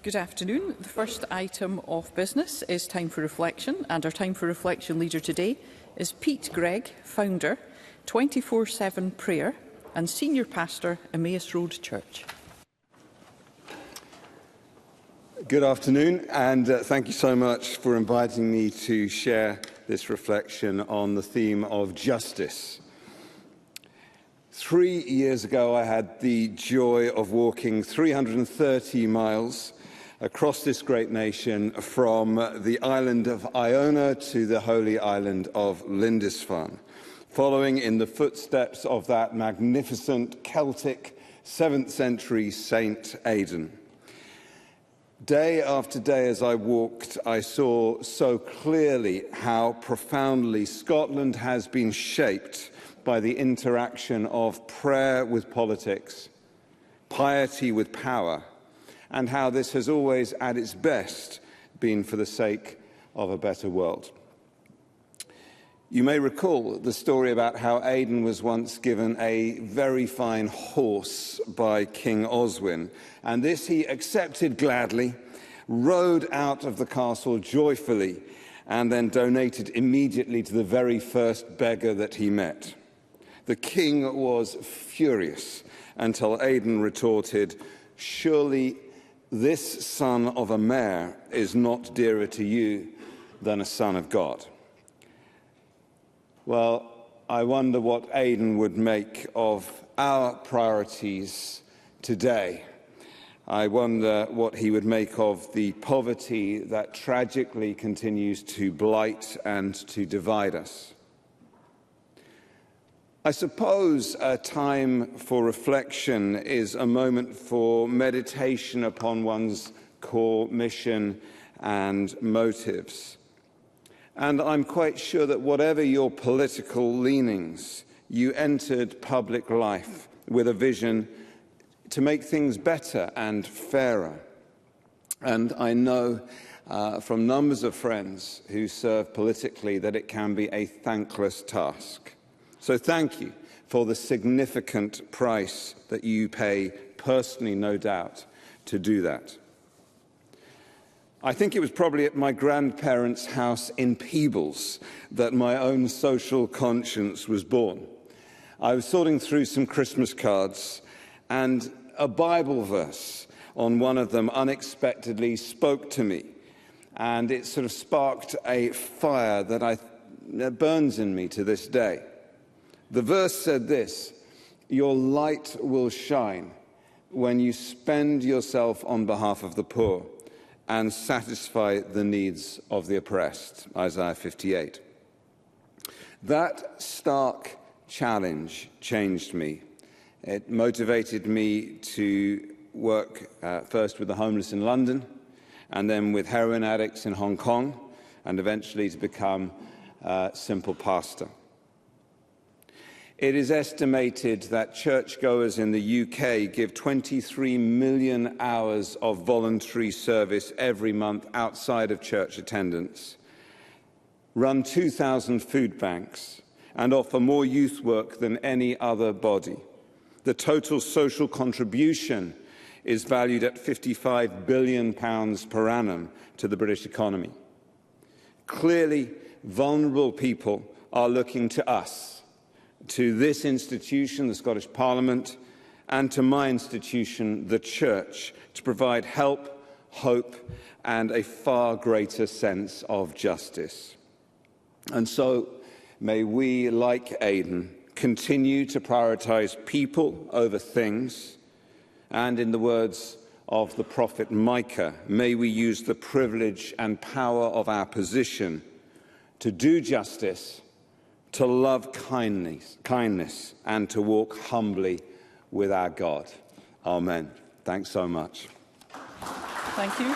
Good afternoon. The first item of business is time for reflection, and our time for reflection leader today is Pete Gregg, founder, 24/7 Prayer and senior pastor, Emmaus Road Church. Good afternoon, and thank you so much for inviting me to share this reflection on the theme of justice. 3 years ago, I had the joy of walking 330 miles across this great nation from the island of Iona to the holy island of Lindisfarne, following in the footsteps of that magnificent Celtic 7th century Saint Aidan. Day after day as I walked, I saw so clearly how profoundly Scotland has been shaped by the interaction of prayer with politics, piety with power, and how this has always, at its best, been for the sake of a better world. You may recall the story about how Aidan was once given a very fine horse by King Oswin, and this he accepted gladly, rode out of the castle joyfully, and then donated immediately to the very first beggar that he met. The king was furious until Aidan retorted, "Surely this son of a mare is not dearer to you than a son of God." Well, I wonder what Aidan would make of our priorities today. I wonder what he would make of the poverty that tragically continues to blight and to divide us. I suppose a time for reflection is a moment for meditation upon one's core mission and motives. And I'm quite sure that whatever your political leanings, you entered public life with a vision to make things better and fairer. And I know from numbers of friends who serve politically that it can be a thankless task. So thank you for the significant price that you pay personally, no doubt, to do that. I think it was probably at my grandparents' house in Peebles that my own social conscience was born. I was sorting through some Christmas cards, and a Bible verse on one of them unexpectedly spoke to me, and it sort of sparked a fire that burns in me to this day. The verse said this: "Your light will shine when you spend yourself on behalf of the poor and satisfy the needs of the oppressed." Isaiah 58. That stark challenge changed me. It motivated me to work first with the homeless in London, and then with heroin addicts in Hong Kong, and eventually to become a simple pastor. It is estimated that churchgoers in the UK give 23 million hours of voluntary service every month outside of church attendance, run 2,000 food banks, and offer more youth work than any other body. The total social contribution is valued at £55 billion per annum to the British economy. Clearly, vulnerable people are looking to us, to this institution, the Scottish Parliament, and to my institution, the Church, to provide help, hope, and a far greater sense of justice. And so, may we, like Aidan, continue to prioritise people over things, and in the words of the prophet Micah, may we use the privilege and power of our position to do justice, to love kindness, and to walk humbly with our God. Amen. Thanks so much. Thank you.